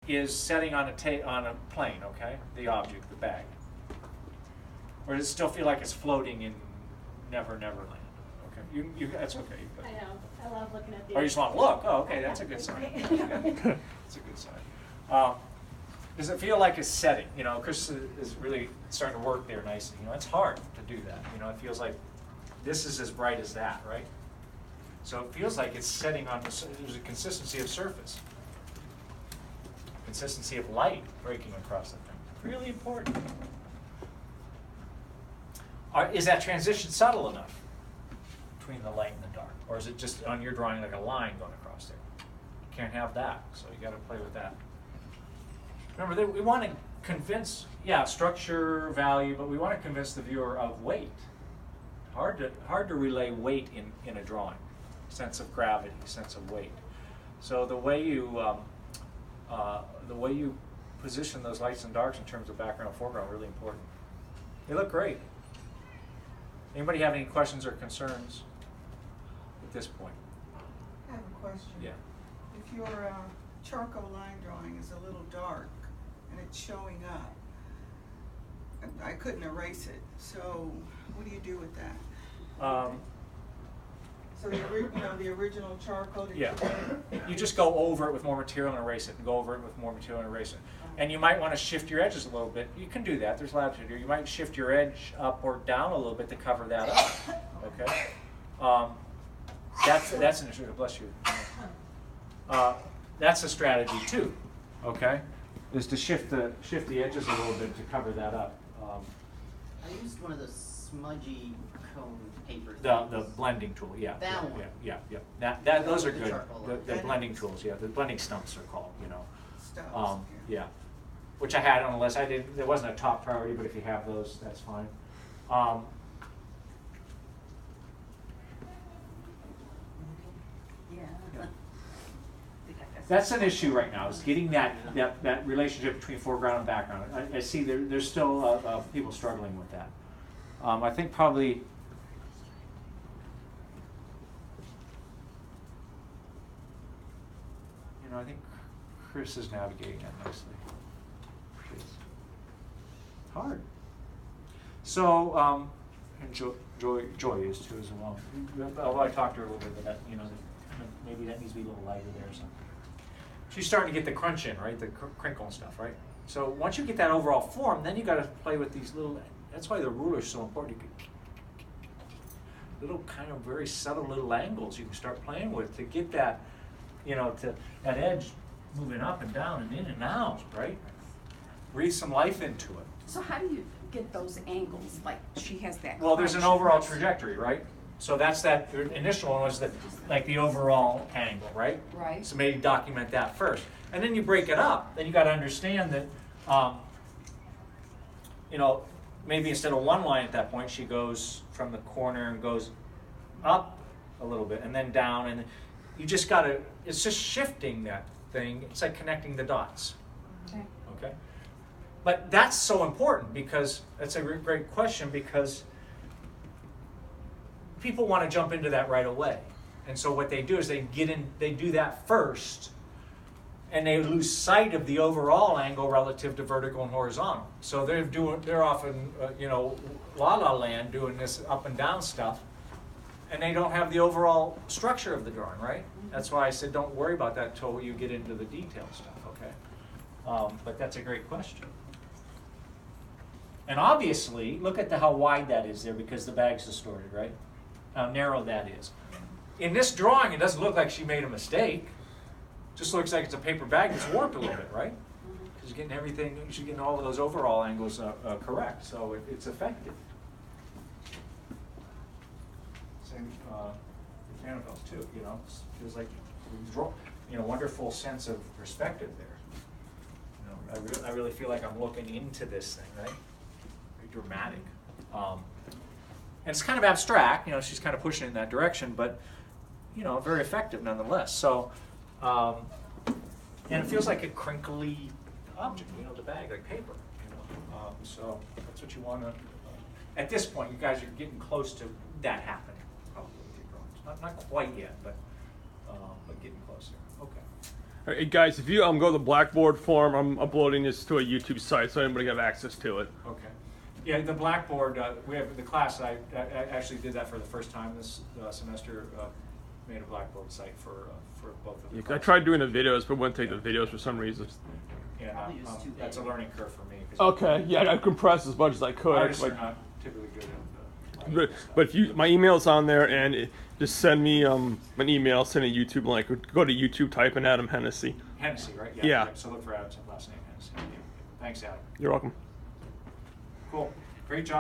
is setting on a plane, okay? The object, the bag. Or does it still feel like it's floating in Never Never Land? Okay, that's okay. I know. I love looking at these. Or you just want to look. Oh, okay, that's a good sign. That's a good sign. Does it feel like it's setting? You know, Chris is really starting to work there nicely. You know, it's hard to do that. You know, it feels like this is as bright as that, right? So it feels like it's setting on there's a consistency of surface. Consistency of light breaking across the thing. Really important. Is that transition subtle enough between the light and the dark? Or is it just on your drawing like a line going across there? You can't have that, so you got to play with that. Remember, we want to convince, structure, value, but we want to convince the viewer of weight. Hard to relay weight in a drawing. Sense of gravity, sense of weight. So the way you position those lights and darks in terms of background and foreground really important. They look great. Anybody have any questions or concerns at this point? I have a question. Yeah. If your charcoal line drawing is a little dark and it's showing up, I couldn't erase it. So what do you do with that? So the original charcoal that Yeah. You just go over it with more material and erase it, and go over it with more material and erase it. And you might want to shift your edges a little bit. You can do that. There's latitude here. You might shift your edge up or down a little bit to cover that up. Okay. That's an issue. Bless you. That's a strategy too. Okay. Is to shift the edges a little bit to cover that up. I used one of those smudgy cone paper The things. blending tool, yeah. That one. Yeah. Those are The good. charcoal The one. blending tools, yeah. The blending stumps are called, you know. Stuff. Yeah. Which I had on the list. There wasn't a top priority, but if you have those, that's fine. That's an issue right now, is getting that relationship between foreground and background. I see there's still people struggling with that. I think probably, I think Chris is navigating that nicely. It's hard. So, and Joy is too as well. Although I talked to her a little bit about that, maybe that needs to be a little lighter there or something. She's starting to get the crunch in, right? The crinkle and stuff, right? So once you get that overall form, then you got to play with these little. That's why the ruler is so important. Little kind of very subtle little angles you can start playing with to get that, to that edge moving up and down and in and out, right? Breathe some life into it. So how do you get those angles? Like she has that. Well, there's an overall trajectory, right? So that's that initial one was the overall angle, right? Right. So maybe document that first. And then you break it up. Then you got to understand that, maybe instead of one line at that point, she goes from the corner and goes up a little bit and then down. And you just got to, it's just shifting that thing. It's like connecting the dots. Okay? But that's so important because, that's a great question because people want to jump into that right away. And so what they do is they do that first, and they lose sight of the overall angle relative to vertical and horizontal. So they're often, La La Land doing this up and down stuff, and they don't have the overall structure of the drawing, right? That's why I said don't worry about that until you get into the detail stuff, okay? But that's a great question. And obviously, look at how wide that is there because the bag's distorted, right? How narrow that is. In this drawing, it doesn't look like she made a mistake. It just looks like it's a paper bag that's warped a little bit, right? Because you're getting everything, she's getting all of those overall angles correct, so it's effective. Same with Annabelle's too, feels like wonderful sense of perspective there. I really feel like I'm looking into this thing, right? Very dramatic. And it's kind of abstract, she's kind of pushing in that direction, but, very effective nonetheless. So, and it feels like a crinkly object, the bag, like paper, so that's what you want to, at this point, you guys are getting close to that happening, probably with your drawings. Not quite yet, but getting closer. Okay. Hey guys, if you go to the Blackboard forum, I'm uploading this to a YouTube site so anybody can have access to it. Okay. Yeah, the Blackboard, we have the class, I actually did that for the first time this semester, made a Blackboard site for both of the I classes. tried doing the videos, but wouldn't take the videos for some reason. And Probably just too that's a big. learning curve for me. 'cause Okay, yeah, I compressed as much as I could. artists like- are not typically good at but if you, my email's on there, and just send me an email, send a YouTube link, or go to YouTube, type in Adam Hennessy. Hennessy, right? Yeah. So look for Adam's last name, Hennessy. Yeah. Thanks, Adam. You're welcome. Cool. Great job.